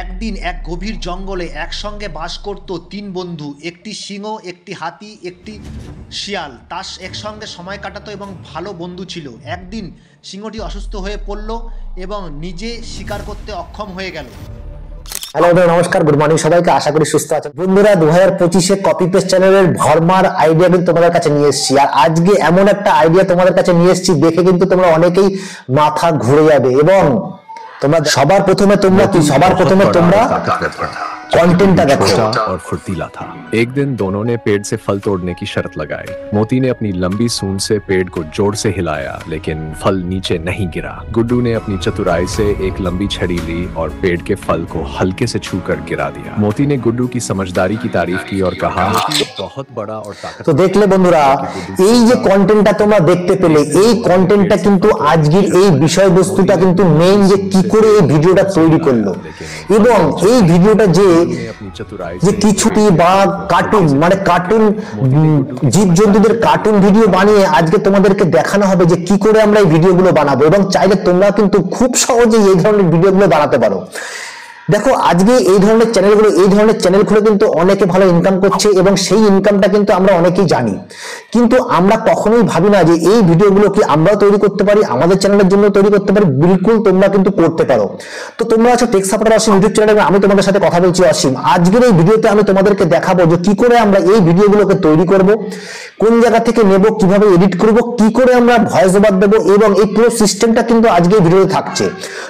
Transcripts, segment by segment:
একদিন এক গভীর জঙ্গলে একসঙ্গে বাস করত তিন বন্ধু, একটি সিংহ, একটি হাতি, একটি শিয়াল। তার একসঙ্গে সময় কাটাতো এবং ভালো বন্ধু ছিল। একদিন সিংহটি অসুস্থ হয়ে পড়ল এবং নিজে শিকার করতে অক্ষম হয়ে গেল। হ্যালো নমস্কার, গুড মর্নিং সবাইকে। আশা করি সুস্থ আছেন বন্ধুরা। 2025-এ কপি পেস্ট চ্যানেলের ভরমার আইডিয়া কিন্তু তোমাদের কাছে নিয়ে এসেছি। আর আজকে এমন একটা আইডিয়া তোমাদের কাছে নিয়ে এসেছি, দেখে কিন্তু তোমরা অনেকেই মাথা ঘুরে যাবে। এবং তোমরা সবার প্রথমে তোমরা कंटेंट छोटा और फुर्तीला था। एक दिन दोनों ने पेड़ से फल तोड़ने की शर्त लगाई। मोती ने अपनी लंबी सूंड से पेड़ को जोर से हिलाया, लेकिन फल नीचे नहीं गिरा। गुड्डू ने अपनी चतुराई से एक लंबी छड़ी ली और पेड़ के फल को हल्के से छूकर गिरा दिया। मोती ने गुड्डू की समझदारी की तारीफ की और कहा, बहुत बड़ा और ताकतवर। तो देखले बंधुरा, এই যে কন্টেন্টটা তোমরা দেখতে পেলে, এই কন্টেন্টটা কিন্তু আজকের এই বিষয়বস্তুটা কিন্তু মেইন, যে কি করে এই ভিডিওটা তৈরি করলো এবং এই ভিডিওটা যে কিছুটি বা কার্টুন মানে কার্টুন জীবজন্তুদের কার্টুন ভিডিও বানিয়ে আজকে তোমাদেরকে দেখানো হবে যে কি করে আমরা এই ভিডিওগুলো বানাবো। এবং চাইলে তোমরা কিন্তু খুব সহজেই এই ধরনের ভিডিওগুলো বানাতে পারো। দেখো, আজকে এই ধরনের চ্যানেল খুলে কিন্তু অনেকে ভালো ইনকাম করছে এবং সেই ইনকামটা কিন্তু আমরা অনেকেই জানি, কিন্তু আমরা কখনোই ভাবি না যে এই ভিডিওগুলো কি আমরাও তৈরি করতে পারি, আমাদের চ্যানেলের জন্য তৈরি করতে পারি। বিলকুল তোমরা কিন্তু করতে পারো। তো তোমরা আছো টেক সাপোর্টার অসীম ইউটিউব চ্যানেলে, আমি তোমাদের সাথে কথা বলছি অসীম। আজকের এই ভিডিওতে আমি তোমাদেরকে দেখাবো যে কি করে আমরা এই ভিডিওগুলোকে তৈরি করব, কোন জায়গা থেকে নেব, কিভাবে এডিট করব, কি করে আমরা ভয়েস ওভার দেবো, এবং এই পুরো সিস্টেমটা কিন্তু আজকে এই ভিডিওতে থাকছে।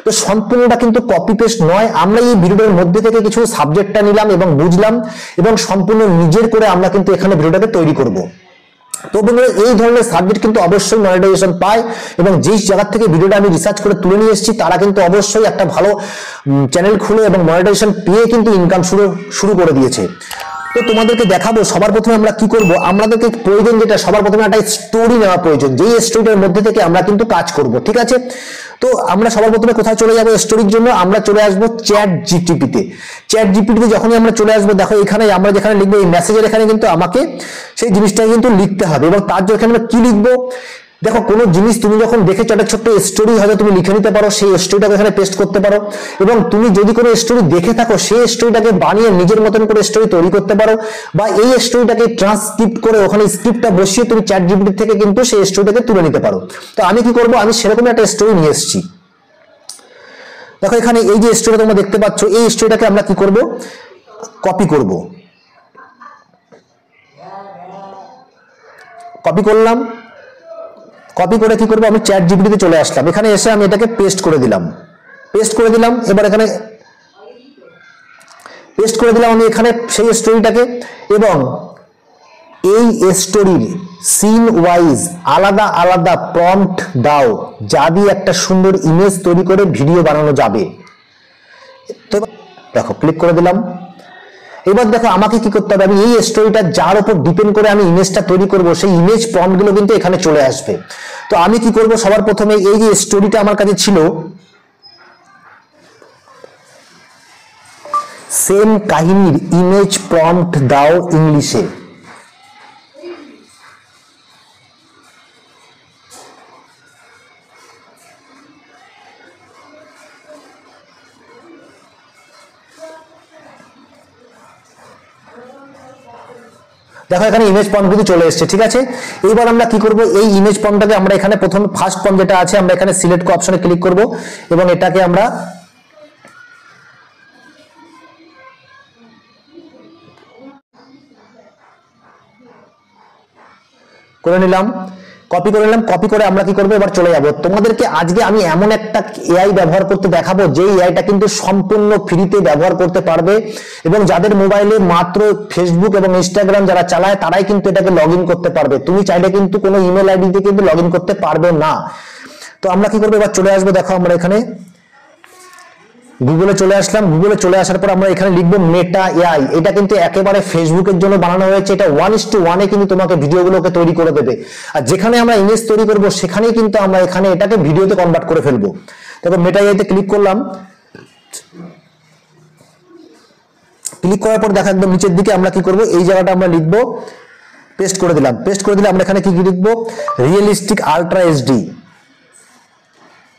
তো সম্পূর্ণটা কিন্তু কপি পেস্ট নয়, আমরা এই ভিডিওর মধ্যে থেকে কিছু সাবজেক্টটা নিলাম এবং বুঝলাম এবং সম্পূর্ণ নিজের করে আমরা কিন্তু এখানে ভিডিওটাকে তৈরি করব। তো বন্ধুরা, এই ধরনের সাবজেক্ট কিন্তু অবশ্যই মনিটাইজেশন পায় এবং যেই জায়গা থেকে ভিডিওটা আমি রিসার্চ করে তুলে নিয়ে এসেছি তারা কিন্তু অবশ্যই একটা ভালো চ্যানেল খুলে এবং মনিটাইজেশন পেয়ে কিন্তু ইনকাম শুরু করে দিয়েছে। তো তোমাদেরকে দেখাবো সবার প্রথমে আমরা কি করব। আমাদেরকে প্রয়োজন যেটা, সবার প্রথমে একটা স্টোরি নেওয়া প্রয়োজন, যেই স্টোরিটার মধ্যে থেকে আমরা কিন্তু কাজ করব, ঠিক আছে। তো আমরা সবার প্রথমে কোথায় চলে যাব স্টোরির জন্য, আমরা চলে আসব চ্যাট জিপিটিতে। চ্যাট জিপিটিতে যখনই আমরা চলে আসবো, দেখো এখানে আমরা যেখানে লিখবো এই মেসেজের এখানে কিন্তু আমাকে সেই জিনিসটা কিন্তু লিখতে হবে এবং তার জন্য এখানে আমরা কি লিখবো। দেখো, কোনো জিনিস তুমি যখন দেখেছো একটা ছোট্ট স্টোরি হয়তো তুমি লিখে নিতে পারো, সেই স্টোরিটাকে এখানে পেস্ট করতে পারো। এবং তুমি যদি কোনো স্টোরি দেখে থাকো সেই স্টোরিটাকে বানিয়ে নিজের মতন করে স্টোরি তৈরি করতে পারো, বা এই স্টোরিটাকে ট্রান্সক্রিপ্ট করে ওখানে স্ক্রিপ্টটা বসিয়ে তুমি চ্যাট জিপিটি থেকে কিন্তু সেই স্টোরিটাকে তুলে নিতে পারো। তো আমি কি করব, আমি সেরকম একটা স্টোরি নিয়ে এসেছি। দেখো এখানে এই যে স্টোরিটা তোমরা দেখতে পাচ্ছ, এই স্টোরিটাকে আমরা কি করব, কপি করব। কপি করলাম, কপি করে কি করব, আমি চ্যাট জিপিটিতে চলে আসলাম। এখানে এসে আমি এটাকে পেস্ট করে দিলাম। এবার এখানে পেস্ট করে দিলাম আমি এখানে সেই স্টোরিটাকে। এবং এই স্টোরির সিন ওয়াইজ আলাদা আলাদা প্রম্পট দাও, যা দিয়ে একটা সুন্দর ইমেজ তৈরি করে ভিডিও বানানো যাবে। তো দেখো, ক্লিক করে দিলাম। এবার দেখো আমাকে কি করতে হবে, আমি এই স্টোরিটা যার উপর ডিপেন্ড করে আমি ইমেজটা তৈরি করব, সেই ইমেজ প্রম্পট গুলো কিন্তু এখানে চলে আসবে। তো আমি কি করব, সবার প্রথমে এই যে স্টোরিটা আমার কাছে ছিল, সেম কাহিনীর ইমেজ প্রম্পট দাও ইংলিশে। দেখো এখানে ইমেজ ফর্ম কিন্তু চলে এসেছে, ঠিক আছে। এবার আমরা কি করব, এই ইমেজ ফর্মটাকে আমরা এখানে প্রথম ফার্স্ট ফর্ম যেটা আছে, আমরা এখানে সিলেক্ট অপশনে ক্লিক করব এবং এটাকে আমরা করে নিলাম, কপি করে নিলাম। কপি করে আমরা কি করব, এবার চলে যাব। তোমাদেরকে আজকে আমি এমন একটা এআই ব্যবহার করতে দেখাবো, যে এআইটা কিন্তু সম্পূর্ণ ফ্রিতে ব্যবহার করতে পারবে এবং যাদের মোবাইলে মাত্র ফেসবুক এবং ইনস্টাগ্রাম যারা চালায় তারাই কিন্তু এটাকে লগ ইন করতে পারবে। তুমি চাইলে কিন্তু কোনো ইমেল আইডি দিয়ে কিন্তু লগ ইন করতে পারবে না। তো আমরা কি করবো, এবার চলে আসবো। দেখো আমরা এখানে গুগলে চলে আসলাম। গুগলে চলে আসার পর আমরা এখানে লিখবো মেটা এআই। এটা কিন্তু একেবারে ফেসবুকের জন্য বানানো হয়েছে। এটা 1:1 কিন্তু তোমাকে ভিডিওগুলোকে তৈরি করে দেবে। আর যেখানে আমরা ইমেজ তৈরি করবো সেখানেই কিন্তু আমরা এখানে এটাকে ভিডিওতে কনভার্ট করে ফেলবো। দেখো মেটা এআইতে ক্লিক করলাম। ক্লিক করার পর দেখা একদম নিচের দিকে আমরা কি করব, এই জায়গাটা আমরা লিখবো, পেস্ট করে দিলাম। পেস্ট করে দিলে আমরা এখানে কি লিখবো, রিয়েলিস্টিক আলট্রা এইচডি।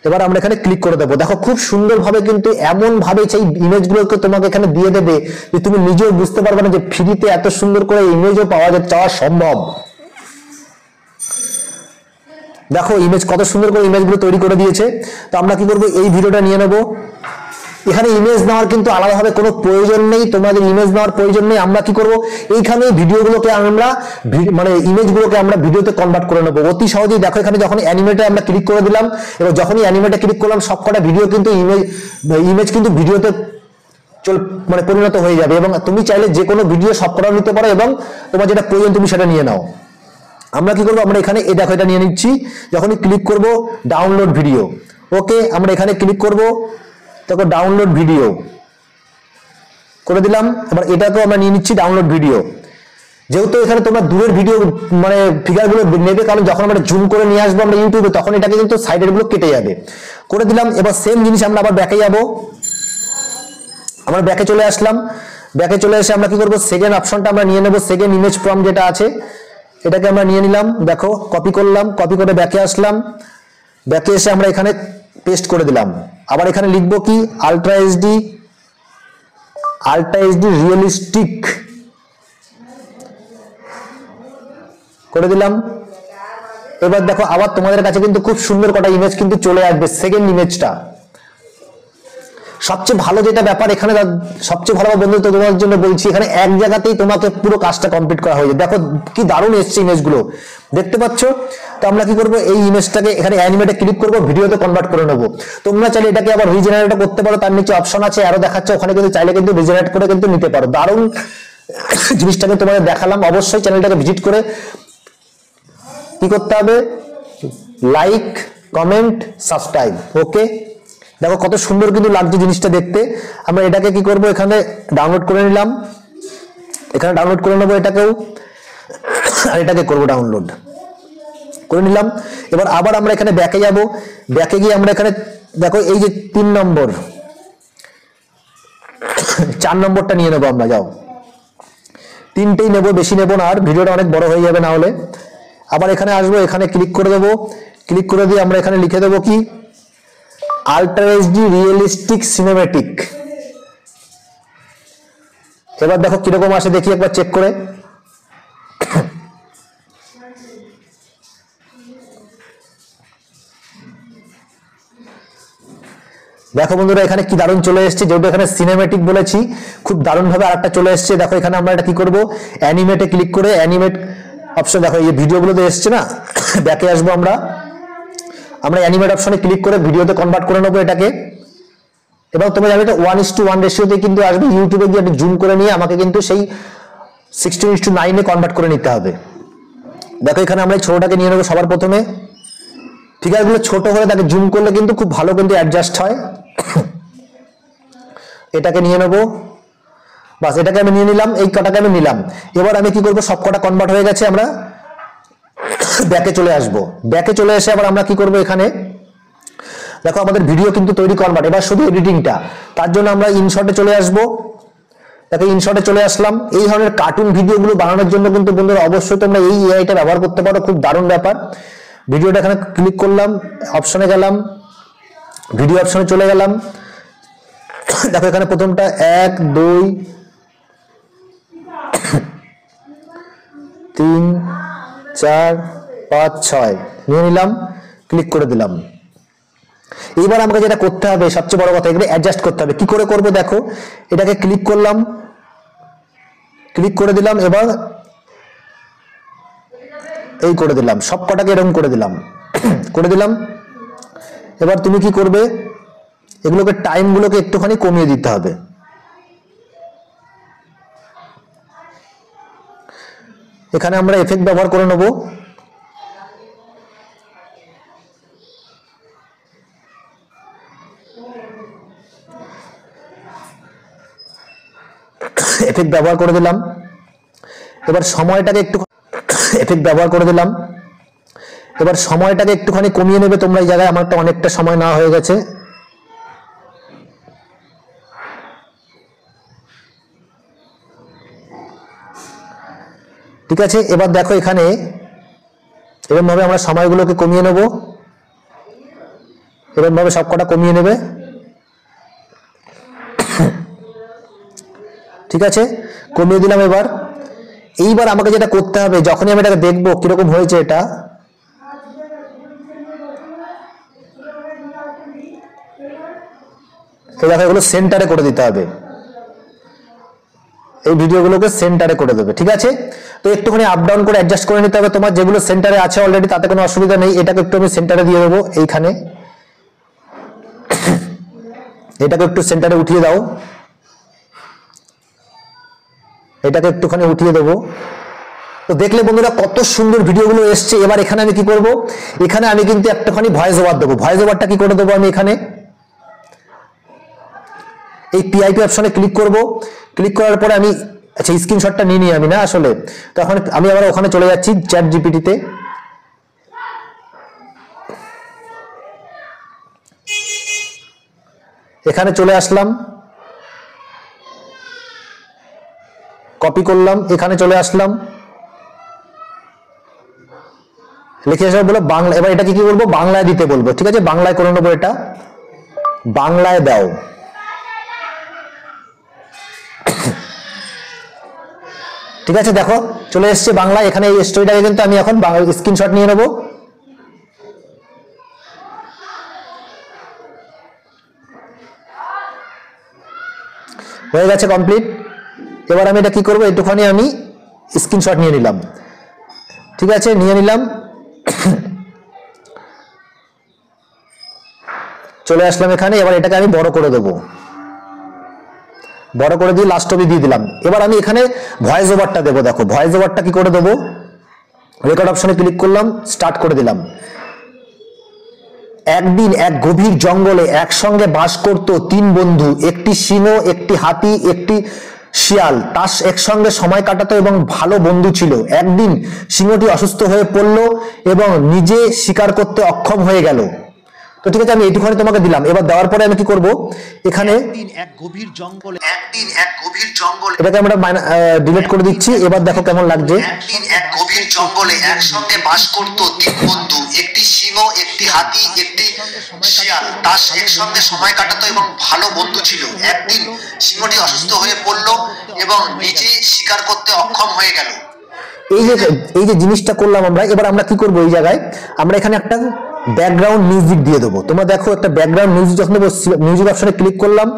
এবার আমরা এখানে ক্লিক করে দেবো। দেখো খুব সুন্দরভাবে কিন্তু এমন ভাবে সেই ইমেজগুলোকে তোমাকে এখানে দিয়ে দেবে যে তুমি নিজেও বুঝতে পারবে না যে ফ্রিতে এত সুন্দর করে ইমেজও চাওয়া সম্ভব। দেখো ইমেজ কত সুন্দর করে ইমেজগুলো তৈরি করে দিয়েছে। তো আমরা কি করবো, এই ভিডিওটা নিয়ে নেবো। এখানে ইমেজ নেওয়ার কিন্তু আলাদাভাবে কোনো প্রয়োজন নেই, তোমাদের ইমেজ নেওয়ার প্রয়োজন নেই। আমরা কি করব, এইখানে ভিডিওগুলোকে আমরা মানে ইমেজগুলোকে আমরা ভিডিওতে কনভার্ট করে নেবো অতি সহজেই। দেখো এখানে যখন অ্যানিমেটে আমরা ক্লিক করে দিলাম, এবং যখনই অ্যানিমেটে ক্লিক করলাম সবকটা ভিডিও কিন্তু ইমেজ কিন্তু ভিডিওতে মানে পরিণত হয়ে যাবে। এবং তুমি চাইলে যে কোনো ভিডিও সবকটা নিতে পারো, এবং তোমার যেটা প্রয়োজন তুমি সেটা নিয়ে নাও। আমরা কি করবো, আমরা এখানে এই দেখো এটা নিয়ে নিচ্ছি। যখনই ক্লিক করব ডাউনলোড ভিডিও, ওকে আমরা এখানে ক্লিক করব, দেখো ডাউনলোড ভিডিও করে দিলাম। এবার এটাকেও আমরা নিয়ে নিচ্ছি ডাউনলোড ভিডিও। যেহেতু এখানে তোমরা দূরের ভিডিও মানে ফিগারগুলো নেবে, কারণ যখন আমরা জুম করে নিয়ে আসবো আমরা ইউটিউবে, তখন এটাকে কিন্তু সাইডের গুলো কেটে যাবে। করে দিলাম। এবার সেম জিনিস আমরা আবার ব্যাকে যাব। আমরা ব্যাকে চলে আসলাম। ব্যাকে চলে এসে আমরা কি করবো, সেকেন্ড অপশনটা আমরা নিয়ে নেব, সেকেন্ড ইমেজ ফ্রম যেটা আছে এটাকে আমরা নিয়ে নিলাম। দেখো কপি করলাম, কপি করে ব্যাকে আসলাম। ব্যাকে এসে আমরা এখানে পেস্ট করে দিলাম। আবার এখানে লিখবো কি, আলট্রা এইচডি রিয়েলিস্টিক করে দিলাম। এবার দেখো আবার তোমাদের কাছে কিন্তু খুব সুন্দর কটা ইমেজ কিন্তু চলে আসবে। সেকেন্ড ইমেজটা সবচেয়ে ভালো যেটা ব্যাপার এখানে, সবচেয়ে ভালো বন্ধু তো তোমাদের জন্য বলছি, এখানে এক জায়গাতেই তোমাকে পুরো কাজটা কমপ্লিট করা হয়ে যায়। দেখো কি দারুণ এসছে ইমেজগুলো, দেখতে পাচ্ছ। তো আমরা কি করবো, এই ইমেজটাকে এখানে অ্যানিমেটে ক্লিক করবো, ভিডিওতে কনভার্ট করে নেবো। তোমরা চাইলে এটাকে আবার রিজেনারেট করতে পারো, তার নিচে অপশন আছে আরো দেখাচ্ছে, ওখানে কিন্তু চাইলে কিন্তু রিজেনারেট করে কিন্তু নিতে পারো। দারুণ জিনিসটাকে তোমাদের দেখালাম। অবশ্যই চ্যানেলটাকে ভিজিট করে কি করতে হবে, লাইক, কমেন্ট, সাবস্ক্রাইব, ওকে। দেখো কত সুন্দর কিন্তু লাগছে জিনিসটা দেখতে। আমরা এটাকে কি করব, এখানে ডাউনলোড করে নিলাম, এখানে ডাউনলোড করে নেবো এটাকেও, আর এটাকে করব ডাউনলোড করে নিলাম। এবার আবার আমরা এখানে ব্যাকে যাব। ব্যাকে গিয়ে আমরা এখানে দেখো এই যে 3 নম্বর 4 নম্বরটা নিয়ে নেবো আমরা। যাও 3টেই নেবো, বেশি নেবো না, আর ভিডিওটা অনেক বড় হয়ে যাবে না হলে। আবার এখানে আসবো, এখানে ক্লিক করে দেবো। ক্লিক করে দিয়ে আমরা এখানে লিখে দেবো কি, আলট্রা এইচডি রিয়েলিস্টিক সিনেমেটিক। এবার দেখো কিরকম আসে দেখি একবার চেক করে। দেখো বন্ধুরা এখানে কি দারুণ চলে এসেছে, যেহেতু এখানে সিনেমেটিক বলেছি, খুব দারুণ ভাবে আরেকটা চলে এসেছে। দেখো এখানে আমরা এটা কি করব, অ্যানিমেটে ক্লিক করে অ্যানিমেট অপশন, দেখো এই ভিডিওগুলোতে এসছে না, ব্যাকে আসবো আমরা অ্যানিমেট অপশনে ক্লিক করে ভিডিওতে কনভার্ট করে নেবো এটাকে। এবং তোমরা জানো এটা 1:1 রেশিওতে কিন্তু আসবে। ইউটিউবে গিয়ে জুম করে নিয়ে আমাকে কিন্তু সেই 16:9 কনভার্ট করে নিতে হবে। দেখো এখানে আমরা ছোটটাকে নিয়ে নেবো সবার প্রথমে। ফিগারগুলো ছোট হলে তাকে জুম করলে কিন্তু খুব ভালো কিন্তু অ্যাডজাস্ট হয়। এটাকে নিয়ে নেবো, বাস এটাকে আমি নিয়ে নিলাম, এই কটাকে আমি নিলাম। এবার আমি কি করবো, সব কটা কনভার্ট হয়ে গেছে, আমরা ব্যাকে চলে আসবো। ব্যাকে চলে এসে আবার আমরা কি করবো, এখানে দেখো আমাদের ভিডিও কিন্তু তৈরি কনভার্ট, এবার শুধু এডিটিংটা। তার জন্য আমরা ইনশটে চলে আসবো। দেখো ইনশটে চলে আসলাম। এই ধরনের কার্টুন ভিডিওগুলো বানানোর জন্য কিন্তু বন্ধুরা অবশ্যই তোমরা এই এআইটা ব্যবহার করতে পারো, খুব দারুণ ব্যাপার। ভিডিওটা এখানে ক্লিক করলাম, অপশনে গেলাম, ভিডিও অপশনে চলে গেলাম। দেখো এখানে প্রথমটা 1 2 3 4 5 6 নিয়ে নিলাম, ক্লিক করে দিলাম। এইবার আমাকে যেটা করতে হবে, সবচেয়ে বড় কথা, এগুলো অ্যাডজাস্ট করতে হবে। কি করে করব, দেখো এটাকে ক্লিক করলাম, ক্লিক করে দিলাম। এবার এই করে দিলাম, সব কটাকে এরকম করে দিলাম, করে দিলাম। এবার তুমি কি করবে, এগুলোকে টাইমগুলোকে একটুখানি কমিয়ে দিতে হবে। এখানে আমরা এফেক্ট ব্যবহার করে নেব। এফেক্ট ব্যবহার করে দিলাম। এবার সময়টাকে একটুখানি কমিয়ে নেবে তোমরা এই জায়গায়। আমারটা অনেকটা সময় নেওয়া হয়ে গেছে। ঠিক আছে, এবার দেখো এখানে এরকম ভাবে আমরা সময়গুলোকে কমিয়ে নেব। এরকম ভাবে সবকটা কমিয়ে নেবে। ঠিক আছে, কমিয়ে দিলাম। এইবার আমাকে যেটা করতে হবে, যখনই আমি এটাকে দেখবো কিরকম হয়েছে এটা, এই দেখো এগুলো সেন্টারে করে দিতে হবে, এই ভিডিওগুলোকে সেন্টারে করে দেবে। ঠিক আছে, তো একটুখানি আপ ডাউন করে অ্যাডজাস্ট করে নিতে হবে। তোমার যেগুলো সেন্টারে আছে অলরেডি তাতে কোনো অসুবিধা নেই। এটাকে একটু আমি সেন্টারে দিয়ে দেবো, এইখানে এটাকে একটু সেন্টারে উঠিয়ে দাও, এটাকে একটুখানি উঠিয়ে দেবো। তো দেখলে বন্ধুরা কত সুন্দর ভিডিওগুলো এসছে। এবার এখানে আমি কি করব, এখানে আমি কিন্তু একটুখানি ভয়েস ওভার দেবো। ভয়েস ওভারটা কি করে দেবো, আমি এখানে এই পিআইপি অপশনে ক্লিক করব। ক্লিক করার পরে আমি আচ্ছা স্ক্রিনশটটা নিয়ে নিই আমি না আসলে, তো এখন আমি আবার ওখানে চলে যাচ্ছি চ্যাট জিপিটিতে। এখানে চলে আসলাম, কপি করলাম, এখানে চলে আসলাম, লিখে এসে বলবো বাংলা। এবার এটাকে কি বলবো, বাংলায় দিতে বলবো। ঠিক আছে, বাংলায় করে নেবো, এটা বাংলায় দাও। ঠিক আছে, দেখো চলে এসছে বাংলা। এখানে এই স্টোরিটাকে কিন্তু আমি এখন স্ক্রিনশট নিয়ে নেবো। হয়ে গেছে কমপ্লিট। এবার আমি এটা কি করবো, একটুখানি আমি স্ক্রিনশট নিয়ে নিলাম। ঠিক আছে, নিয়ে নিলাম, চলে আসলাম এখানে। এবার এটাকে আমি বড় করে দেবো, বড় করে দিয়ে লাস্ট অবধি দিয়ে দিলাম। এবার আমি এখানে ভয়েস ওভারটা দেবো। দেখো ভয়েস ওভারটা কি করে দেবো, রেকর্ড অপশনে ক্লিক করলাম, স্টার্ট করে দিলাম। একদিন এক গভীর জঙ্গলে একসঙ্গে বাস করত তিন বন্ধু, একটি সিংহ, একটি হাতি, একটি শিয়াল। তাস একসঙ্গে সময় কাটাতো এবং ভালো বন্ধু ছিল। একদিন সিংহটি অসুস্থ হয়ে পড়লো এবং নিজে শিকার করতে অক্ষম হয়ে গেল। তো ঠিক আছে, আমি এইটুখানি তোমাকে দিলাম। এবার দেওয়ার পরে আমি কি করব, এখানে একদিন এক গভীর জঙ্গলে এটাকে আমরা ডিলিট করে দিচ্ছি। এবার দেখো কেমন লাগছে। একদিন এক গভীর জঙ্গলে একসঙ্গে বাস করত তিন বন্ধু, একটি সিংহ, একটি হাতি, একটি শিয়াল। তাস একসঙ্গে সময় কাটাতো এবং ভালো বন্ধু ছিল। একদিন সিংহটি অসুস্থ হয়ে পড়লো এবং নিজে শিকার করতে অক্ষম হয়ে গেল। এই যে জিনিসটা করলাম আমরা, এবার আমরা কি করবো, এই জায়গায় আমরা এখানে একটা ব্যাকগ্রাউন্ড মিউজিক দিয়ে দেবো। তোমরা দেখো একটা ব্যাকগ্রাউন্ড মিউজিক, যখন মিউজিক অপশনে ক্লিক করলাম,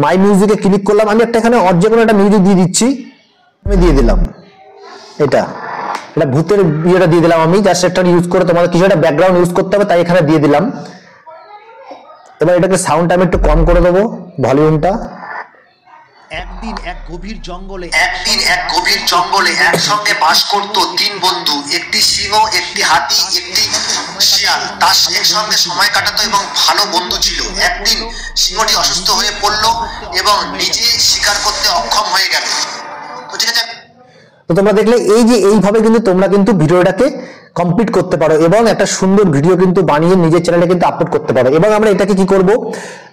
মাই মিউজিকে ক্লিক করলাম, আমি একটা এখানে যে কোনো একটা মিউজিক দিয়ে দিচ্ছি। আমি দিয়ে দিলাম এটা ভূতের ইয়েটা দিয়ে দিলাম আমি, জাস্ট একটা ইউজ করে তোমাদের কিছু একটা ব্যাকগ্রাউন্ড ইউজ করতে হবে, তাই এখানে দিয়ে দিলাম। এবার এটাকে সাউন্ডটা আমি একটু কম করে দেবো, ভলিউমটা। একদিন এক গভীর জঙ্গলে একসঙ্গে বাস করত তিন বন্ধু, একটি সিংহ, একটি হাতি, একটি শিয়াল। তাস একসঙ্গে সময় কাটাতো এবং ভালো বন্ধু ছিল। একদিন সিংহটি অসুস্থ হয়ে পড়লো এবং নিজে শিকার করতে অক্ষম হয়ে গেল। তো ঠিক আছে, তো তোমরা দেখলে এই যে এইভাবে কিন্তু তোমরা কিন্তু ভিডিওটাকে কমপ্লিট করতে পারো এবং একটা সুন্দর ভিডিও কিন্তু বানিয়ে নিজের চ্যানেলে কিন্তু আপলোড করতে পারো। এবং আমরা এটাকে কি করব,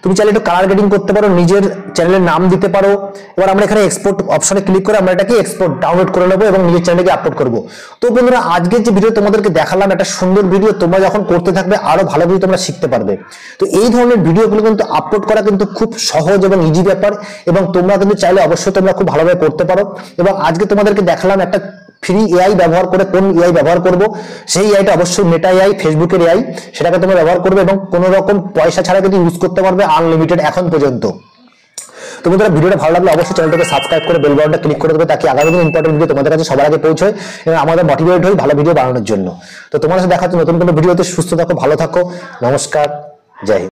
তুমি চাইলে একটু কালার গ্রেডিং করতে পারো, নিজের চ্যানেলের নাম দিতে পারো। এবার আমরা এখানে এক্সপোর্ট অপশনে ক্লিক করে আমরা এটাকে এক্সপোর্ট ডাউনলোড করে নেবো এবং নিজের চ্যানেলে আপলোড করব। তো বন্ধুরা, আজকের যে ভিডিও তোমাদেরকে দেখালাম, একটা সুন্দর ভিডিও, তোমরা যখন করতে থাকবে আরো ভালো ভিডিও তোমরা শিখতে পারবে। তো এই ধরনের ভিডিওগুলো কিন্তু আপলোড করা কিন্তু খুব সহজ এবং ইজি ব্যাপার, এবং তোমরা কিন্তু চাইলে অবশ্যই তোমরা খুব ভালোভাবে করতে পারো। এবং আজকে তোমাদেরকে দেখালাম একটা ফ্রি এআই ব্যবহার করে কোন এআই ব্যবহার করব, সেই এআইটা অবশ্যই মেটা এআই, ফেসবুকের এআই, সেটাকে তোমরা ব্যবহার করবে এবং কোনো রকম পয়সা ছাড়া কিন্তু ইউজ করতে পারবে, আনলিমিটেড এখন পর্যন্ত। তো বন্ধুরা, ভিডিওটা ভালো লাগলে অবশ্যই চ্যানেলটাকে সাবস্ক্রাইব করে বেল বাটনটা ক্লিক করে দেবে, তাকে আগামী দিন ইম্পর্টেন্ট ভিডিও তোমাদের কাছে সবার আগে পৌঁছয় এবং আমাদের মোটিভেট হই ভালো ভিডিও বানানোর জন্য। তো তোমার সাথে দেখা হচ্ছে নতুন কোনো ভিডিওতে। সুস্থ থাকো, ভালো থাকো, নমস্কার, জয় হিন্দ।